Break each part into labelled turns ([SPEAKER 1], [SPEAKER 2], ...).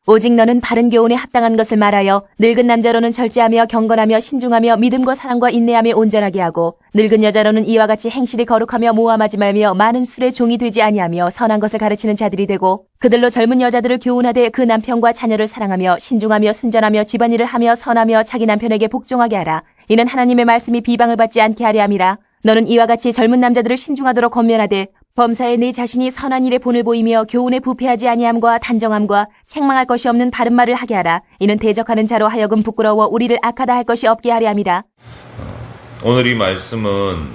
[SPEAKER 1] 오직 너는 바른 교훈에 합당한 것을 말하여 늙은 남자로는 절제하며 경건하며 신중하며 믿음과 사랑과 인내하며 온전하게 하고 늙은 여자로는 이와 같이 행실이 거룩하며 모함하지 말며 많은 술의 종이 되지 아니하며 선한 것을 가르치는 자들이 되고 그들로 젊은 여자들을 교훈하되 그 남편과 자녀를 사랑하며 신중하며 순전하며 집안일을 하며 선하며 자기 남편에게 복종하게 하라. 이는 하나님의 말씀이 비방을 받지 않게 하려 함이라. 너는 이와 같이 젊은 남자들을 신중하도록 권면하되 범사에 네 자신이 선한 일에 본을 보이며 교훈에 부패하지 아니함과 단정함과 책망할 것이 없는 바른 말을 하게 하라. 이는 대적하는 자로 하여금 부끄러워 우리를 악하다 할 것이 없게 하려 함이라.
[SPEAKER 2] 오늘 이 말씀은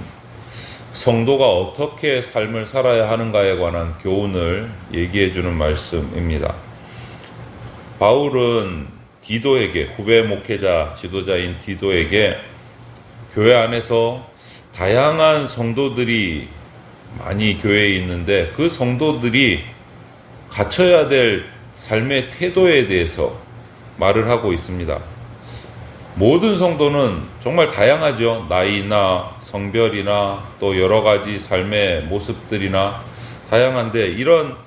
[SPEAKER 2] 성도가 어떻게 삶을 살아야 하는가에 관한 교훈을 얘기해 주는 말씀입니다. 바울은 디도에게, 후배 목회자, 지도자인 디도에게 교회 안에서 다양한 성도들이 많이 교회에 있는데 그 성도들이 갖춰야 될 삶의 태도에 대해서 말을 하고 있습니다. 모든 성도는 정말 다양하죠. 나이나 성별이나 또 여러 가지 삶의 모습들이나 다양한데 이런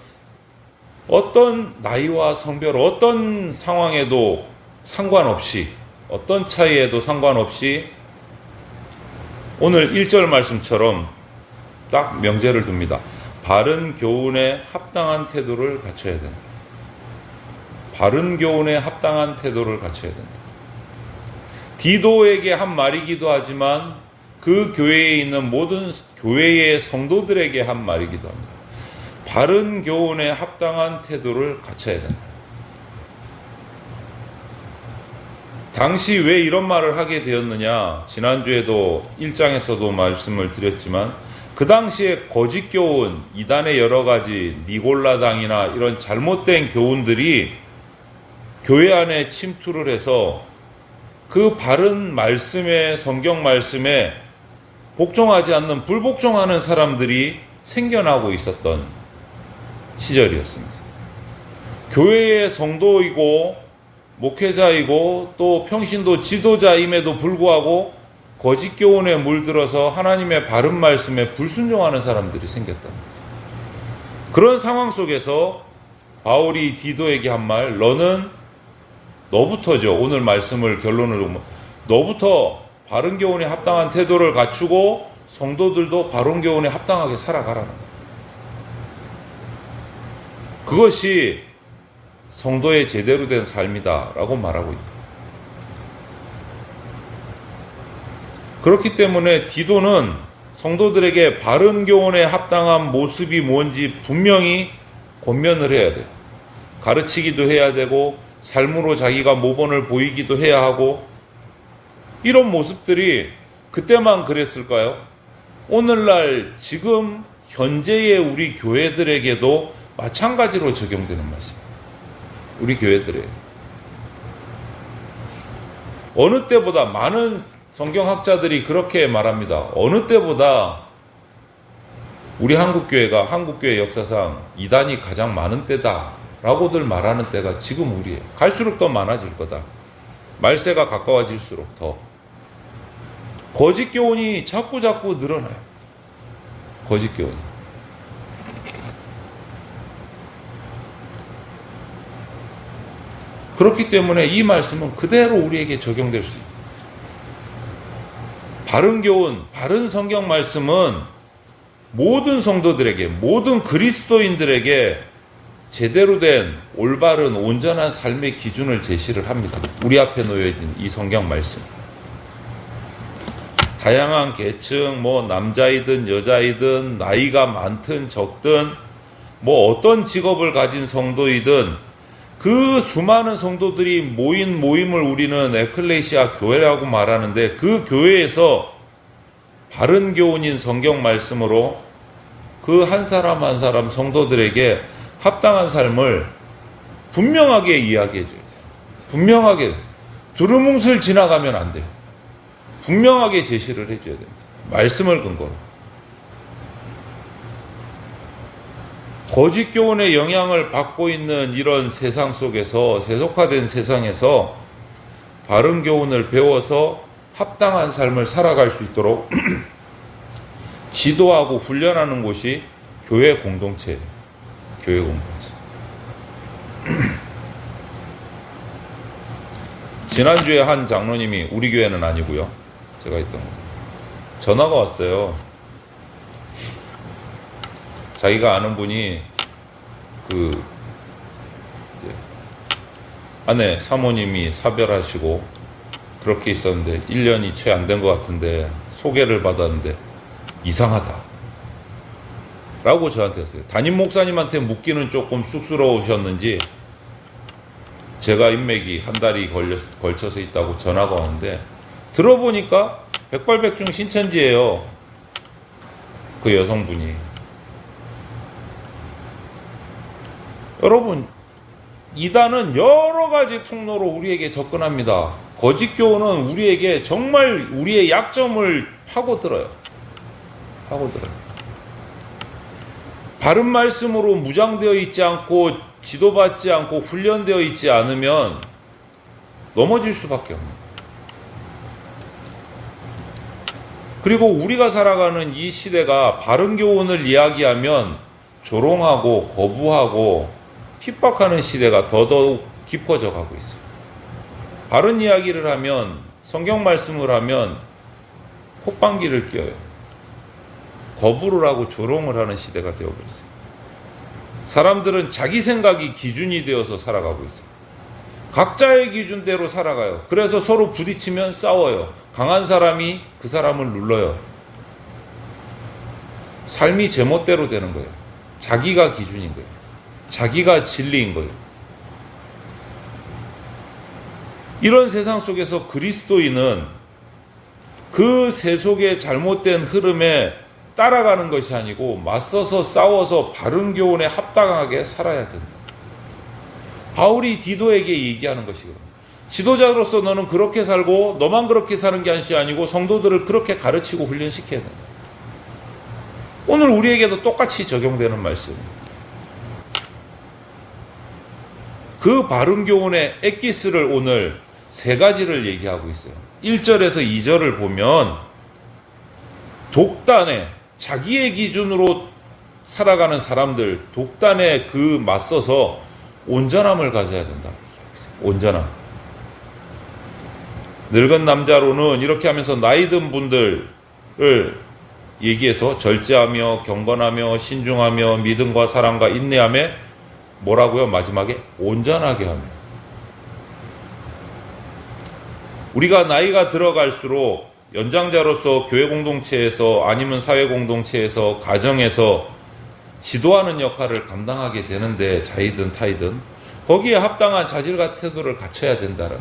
[SPEAKER 2] 어떤 나이와 성별, 어떤 상황에도 상관없이, 어떤 차이에도 상관없이 오늘 1절 말씀처럼 딱 명제를 둡니다. 바른 교훈에 합당한 태도를 갖춰야 된다. 바른 교훈에 합당한 태도를 갖춰야 된다. 디도에게 한 말이기도 하지만 그 교회에 있는 모든 교회의 성도들에게 한 말이기도 합니다. 바른 교훈에 합당한 태도를 갖춰야 된다. 당시 왜 이런 말을 하게 되었느냐? 지난주에도 1장에서도 말씀을 드렸지만 그 당시에 거짓 교훈, 이단의 여러 가지 니골라당이나 이런 잘못된 교훈들이 교회 안에 침투를 해서 그 바른 말씀에, 성경 말씀에 복종하지 않는 불복종하는 사람들이 생겨나고 있었던 시절이었습니다. 교회의 성도이고 목회자이고 또 평신도 지도자임에도 불구하고 거짓 교훈에 물들어서 하나님의 바른 말씀에 불순종하는 사람들이 생겼다. 그런 상황 속에서 바울이 디도에게 한 말, 너부터죠. 오늘 말씀을 결론으로 보면 너부터 바른 교훈에 합당한 태도를 갖추고 성도들도 바른 교훈에 합당하게 살아가라는 거예요. 그것이 성도의 제대로 된 삶이다라고 말하고 있다. 그렇기 때문에 디도는 성도들에게 바른 교훈에 합당한 모습이 뭔지 분명히 권면을 해야 돼요. 가르치기도 해야 되고 삶으로 자기가 모범을 보이기도 해야 하고 이런 모습들이 그때만 그랬을까요? 오늘날 지금 현재의 우리 교회들에게도 마찬가지로 적용되는 말씀입니다. 우리 교회들에 어느 때보다 많은 성경학자들이 그렇게 말합니다. 어느 때보다 우리 한국교회가 한국교회 역사상 이단이 가장 많은 때다 라고들 말하는 때가 지금 우리예요. 갈수록 더 많아질 거다. 말세가 가까워질수록 더 거짓 교훈이 자꾸 늘어나요. 거짓 교훈이. 그렇기 때문에 이 말씀은 그대로 우리에게 적용될 수 있다. 바른 교훈, 바른 성경 말씀은 모든 성도들에게, 모든 그리스도인들에게 제대로 된 올바른 온전한 삶의 기준을 제시를 합니다. 우리 앞에 놓여있는 이 성경 말씀. 다양한 계층, 남자이든 여자이든 나이가 많든 적든 어떤 직업을 가진 성도이든 그 수많은 성도들이 모인 모임을 우리는 에클레시아 교회라고 말하는데 그 교회에서 바른 교훈인 성경 말씀으로 그 한 사람 한 사람 성도들에게 합당한 삶을 분명하게 이야기해 줘야 돼요. 분명하게. 두루뭉술 지나가면 안 돼요. 분명하게 제시를 해줘야 됩니다. 말씀을 근거로. 거짓 교훈의 영향을 받고 있는 이런 세상 속에서, 세속화된 세상에서 바른 교훈을 배워서 합당한 삶을 살아갈 수 있도록 지도하고 훈련하는 곳이 교회 공동체예요. 교회 공동체. 지난주에 한 장로님이, 우리 교회는 아니고요, 제가 있던 거, 전화가 왔어요. 자기가 아는 분이 아내 사모님이 사별하시고 그렇게 있었는데 1년이 채 안 된 것 같은데 소개를 받았는데 이상하다 라고 저한테 했어요. 담임 목사님한테 묻기는 조금 쑥스러우셨는지 제가 인맥이 한 달이 걸쳐서 있다고 전화가 오는데 들어보니까 백발백중 신천지예요. 그 여성분이. 여러분, 이단은 여러 가지 통로로 우리에게 접근합니다. 거짓 교훈은 우리에게 정말 우리의 약점을 파고들어요. 바른 말씀으로 무장되어 있지 않고 지도받지 않고 훈련되어 있지 않으면 넘어질 수밖에 없는. 그리고 우리가 살아가는 이 시대가 바른 교훈을 이야기하면 조롱하고 거부하고 핍박하는 시대가 더더욱 깊어져 가고 있어요. 바른 이야기를 하면, 성경 말씀을 하면 콧방귀를 껴요. 거부를 하고 조롱을 하는 시대가 되어버렸어요. 사람들은 자기 생각이 기준이 되어서 살아가고 있어요. 각자의 기준대로 살아가요. 그래서 서로 부딪히면 싸워요. 강한 사람이 그 사람을 눌러요. 삶이 제멋대로 되는 거예요. 자기가 기준인 거예요. 자기가 진리인 거예요. 이런 세상 속에서 그리스도인은 그 세속의 잘못된 흐름에 따라가는 것이 아니고 맞서서 싸워서 바른 교훈에 합당하게 살아야 된다. 바울이 디도에게 얘기하는 것이거든요. 지도자로서 너는 그렇게 살고 너만 그렇게 사는 게 아니고 성도들을 그렇게 가르치고 훈련시켜야 된다. 오늘 우리에게도 똑같이 적용되는 말씀입니다. 그 바른 교훈의 엑기스를 오늘 세 가지를 얘기하고 있어요. 1절에서 2절을 보면 독단에, 자기의 기준으로 살아가는 사람들, 독단에 맞서서 온전함을 가져야 된다. 온전함. 늙은 남자로는 이렇게 하면서 나이 든 분들을 얘기해서 절제하며 경건하며 신중하며 믿음과 사랑과 인내하며 뭐라고요? 마지막에 온전하게 하며. 우리가 나이가 들어갈수록 연장자로서 교회 공동체에서 아니면 사회 공동체에서 가정에서 지도하는 역할을 감당하게 되는데 자이든 타이든 거기에 합당한 자질과 태도를 갖춰야 된다는,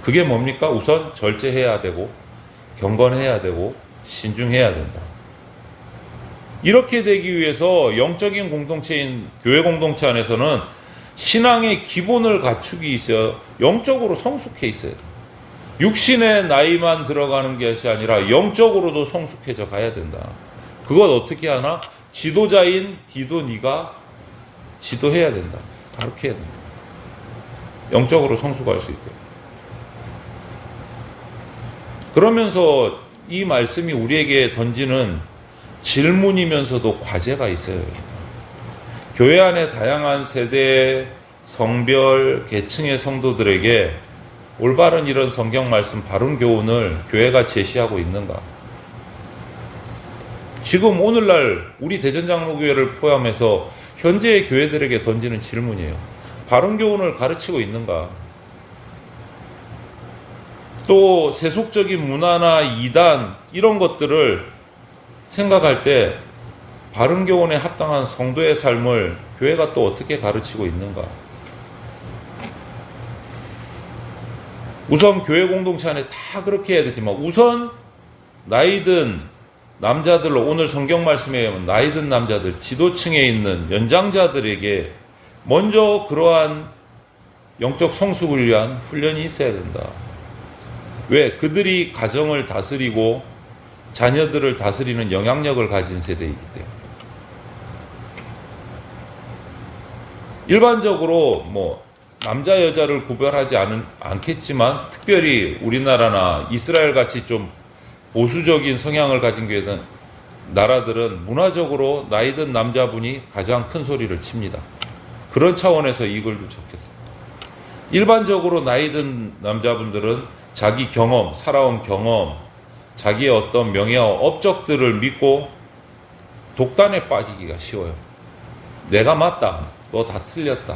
[SPEAKER 2] 그게 뭡니까? 우선 절제해야 되고 경건해야 되고 신중해야 된다. 이렇게 되기 위해서 영적인 공동체인 교회 공동체 안에서는 신앙의 기본을 갖추기 있어요. 영적으로 성숙해 있어요. 육신의 나이만 들어가는 것이 아니라 영적으로도 성숙해져 가야 된다. 그것 어떻게 하나? 지도자인 디도 네가 지도해야 된다. 가르쳐야 된다. 영적으로 성숙할 수 있게. 그러면서 이 말씀이 우리에게 던지는 질문이면서도 과제가 있어요. 교회 안에 다양한 세대, 성별, 계층의 성도들에게 올바른 이런 성경 말씀, 바른 교훈을 교회가 제시하고 있는가? 지금 오늘날 우리 대전장로교회를 포함해서 현재의 교회들에게 던지는 질문이에요. 바른 교훈을 가르치고 있는가? 또 세속적인 문화나 이단 이런 것들을 생각할 때 바른 교훈에 합당한 성도의 삶을 교회가 또 어떻게 가르치고 있는가? 우선 교회 공동체 안에 다 그렇게 해야 되지만 우선 나이든 남자들로, 오늘 성경 말씀에 의하면 나이든 남자들, 지도층에 있는 연장자들에게 먼저 그러한 영적 성숙을 위한 훈련이 있어야 된다. 왜? 그들이 가정을 다스리고 자녀들을 다스리는 영향력을 가진 세대이기 때문에. 일반적으로 남자 여자를 구별하지 않겠지만 특별히 우리나라나 이스라엘 같이 좀 보수적인 성향을 가진 교회는 나라들은 문화적으로 나이든 남자분이 가장 큰 소리를 칩니다. 그런 차원에서 이 글도 적혔습니다. 일반적으로 나이 든 남자분들은 자기 경험, 살아온 경험, 자기의 어떤 명예와 업적들을 믿고 독단에 빠지기가 쉬워요. 내가 맞다. 너 다 틀렸다.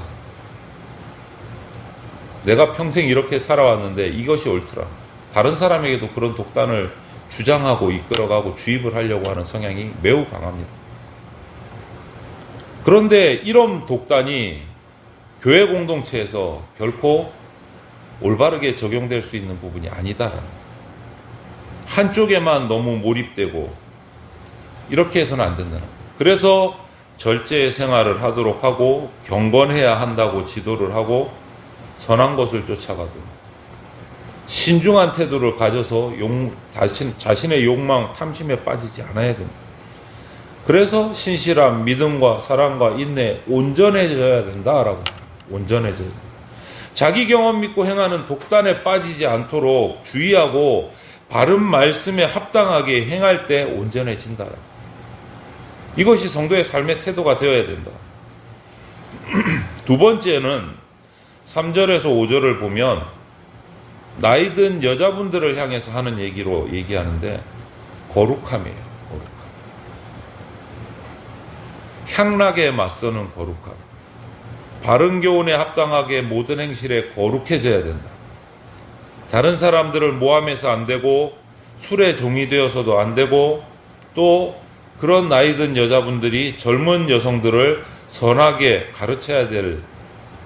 [SPEAKER 2] 내가 평생 이렇게 살아왔는데 이것이 옳더라. 다른 사람에게도 그런 독단을 주장하고 이끌어가고 주입을 하려고 하는 성향이 매우 강합니다. 그런데 이런 독단이 교회 공동체에서 결코 올바르게 적용될 수 있는 부분이 아니다라는 거예요. 한쪽에만 너무 몰입되고 이렇게 해서는 안 된다는 거예요. 그래서 절제 생활을 하도록 하고 경건해야 한다고 지도를 하고 선한 것을 쫓아가도록 신중한 태도를 가져서 자신의 욕망, 탐심에 빠지지 않아야 됩니다. 그래서 신실함, 믿음과 사랑과 인내, 온전해져야 된다라고. 온전해져야 된다. 자기 경험 믿고 행하는 독단에 빠지지 않도록 주의하고 바른 말씀에 합당하게 행할 때 온전해진다라고. 이것이 성도의 삶의 태도가 되어야 된다. 두 번째는 3절에서 5절을 보면 나이 든 여자분들을 향해서 하는 얘기로 얘기하는데 거룩함이에요. 거룩함. 향락에 맞서는 거룩함. 바른 교훈에 합당하게 모든 행실에 거룩해져야 된다. 다른 사람들을 모함해서 안 되고 술의 종이 되어서도 안 되고 또 그런 나이 든 여자분들이 젊은 여성들을 선하게 가르쳐야 될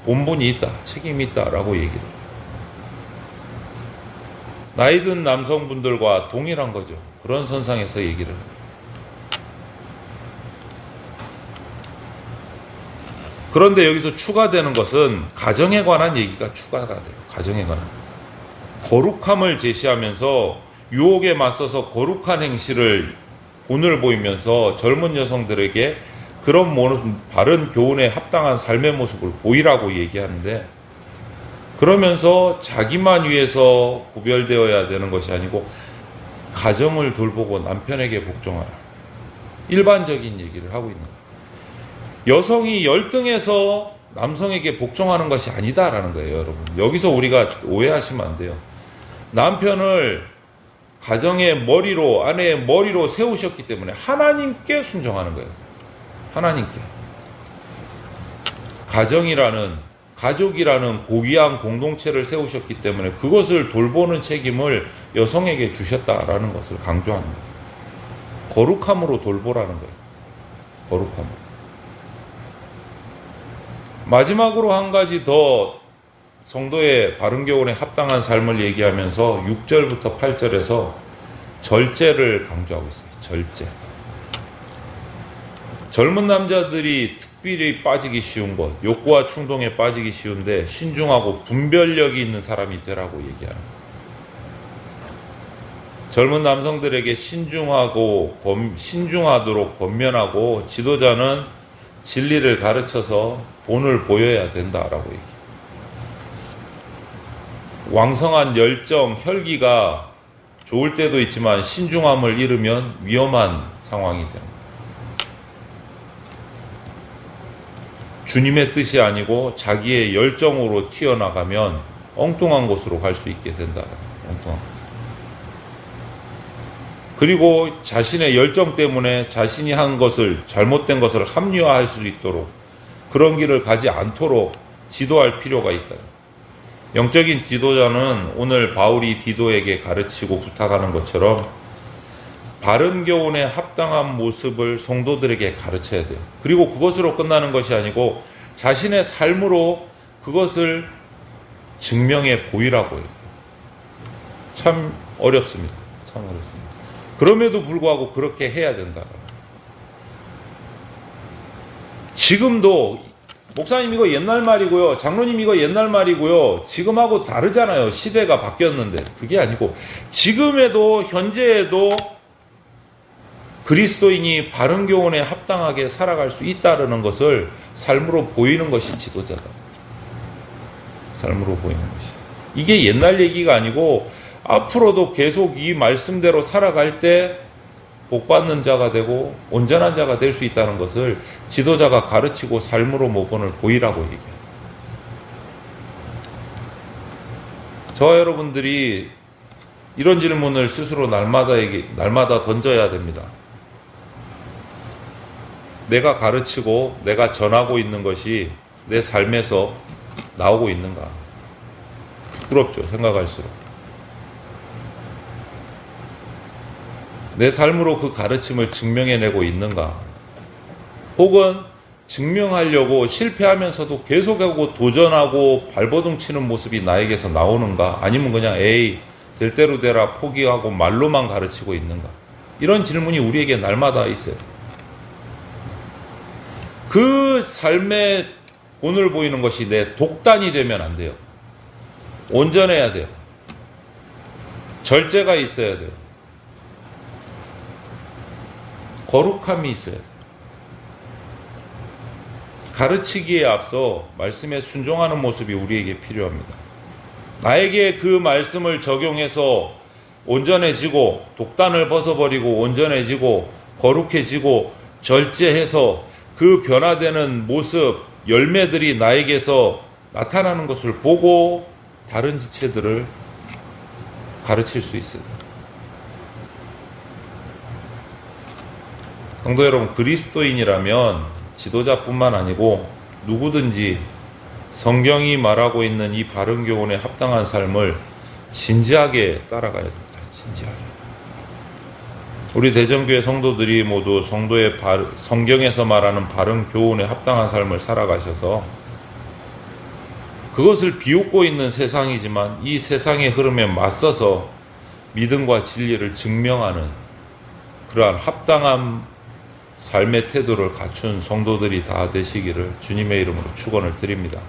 [SPEAKER 2] 본분이 있다, 책임이 있다라고 얘기를 해요. 나이 든 남성분들과 동일한 거죠. 그런 선상에서 얘기를 해요. 그런데 여기서 추가되는 것은 가정에 관한 얘기가 추가가 돼요. 가정에 관한. 거룩함을 제시하면서 유혹에 맞서서 거룩한 행실을 본을 보이면서 젊은 여성들에게 그런 바른 교훈에 합당한 삶의 모습을 보이라고 얘기하는데 그러면서 자기만 위해서 구별되어야 되는 것이 아니고 가정을 돌보고 남편에게 복종하라. 일반적인 얘기를 하고 있는 거예요. 여성이 열등해서 남성에게 복종하는 것이 아니다라는 거예요, 여러분. 여기서 우리가 오해하시면 안 돼요. 남편을 가정의 머리로, 아내의 머리로 세우셨기 때문에 하나님께 순종하는 거예요. 하나님께. 가족이라는 고귀한 공동체를 세우셨기 때문에 그것을 돌보는 책임을 여성에게 주셨다라는 것을 강조합니다. 거룩함으로 돌보라는 거예요. 거룩함으로. 마지막으로 한 가지 더 성도의 바른 교훈에 합당한 삶을 얘기하면서 6절부터 8절에서 절제를 강조하고 있어요. 절제. 젊은 남자들이 특별히 빠지기 쉬운 것, 욕구와 충동에 빠지기 쉬운데 신중하고 분별력이 있는 사람이 되라고 얘기하는 거예요. 젊은 남성들에게 신중하도록 권면하고 지도자는 진리를 가르쳐서 본을 보여야 된다라고 얘기해요. 왕성한 열정, 혈기가 좋을 때도 있지만 신중함을 잃으면 위험한 상황이 됩니다. 주님의 뜻이 아니고 자기의 열정으로 튀어나가면 엉뚱한 곳으로 갈 수 있게 된다. 엉뚱한 곳. 그리고 자신의 열정 때문에 자신이 한 것을, 잘못된 것을 합리화할 수 있도록 그런 길을 가지 않도록 지도할 필요가 있다. 영적인 지도자는 오늘 바울이 디도에게 가르치고 부탁하는 것처럼 바른 교훈에 합당한 모습을 성도들에게 가르쳐야 돼요. 그리고 그것으로 끝나는 것이 아니고 자신의 삶으로 그것을 증명해 보이라고 해요. 참 어렵습니다. 참 어렵습니다. 그럼에도 불구하고 그렇게 해야 된다. 지금도 목사님 이거 옛날 말이고요. 장로님 이거 옛날 말이고요. 지금하고 다르잖아요. 시대가 바뀌었는데. 그게 아니고 지금에도 현재에도 그리스도인이 바른 교훈에 합당하게 살아갈 수 있다는 것을 삶으로 보이는 것이 지도자다. 삶으로 보이는 것이. 이게 옛날 얘기가 아니고 앞으로도 계속 이 말씀대로 살아갈 때 복받는 자가 되고 온전한 자가 될 수 있다는 것을 지도자가 가르치고 삶으로 모본을 보이라고 얘기해요. 저와 여러분들이 이런 질문을 스스로 날마다 던져야 됩니다. 내가 가르치고 내가 전하고 있는 것이 내 삶에서 나오고 있는가? 부럽죠, 생각할수록. 내 삶으로 그 가르침을 증명해내고 있는가? 혹은 증명하려고 실패하면서도 계속하고 도전하고 발버둥 치는 모습이 나에게서 나오는가? 아니면 그냥 에이, 될 대로 되라 포기하고 말로만 가르치고 있는가? 이런 질문이 우리에게 날마다 있어요. 그 삶의 본을 보이는 것이 내 독단이 되면 안 돼요. 온전해야 돼요. 절제가 있어야 돼요. 거룩함이 있어야 돼요. 가르치기에 앞서 말씀에 순종하는 모습이 우리에게 필요합니다. 나에게 그 말씀을 적용해서 온전해지고 독단을 벗어버리고 온전해지고 거룩해지고 절제해서 그 변화되는 모습, 열매들이 나에게서 나타나는 것을 보고 다른 지체들을 가르칠 수 있어요. 성도 여러분, 그리스도인이라면 지도자뿐만 아니고 누구든지 성경이 말하고 있는 이 바른 교훈에 합당한 삶을 진지하게 따라가야 됩니다. 진지하게. 우리 대전교회 성도들이 모두 성경에서 말하는 바른 교훈에 합당한 삶을 살아가셔서 그것을 비웃고 있는 세상이지만 이 세상의 흐름에 맞서서 믿음과 진리를 증명하는 그러한 합당한 삶의 태도를 갖춘 성도들이 다 되시기를 주님의 이름으로 축원을 드립니다.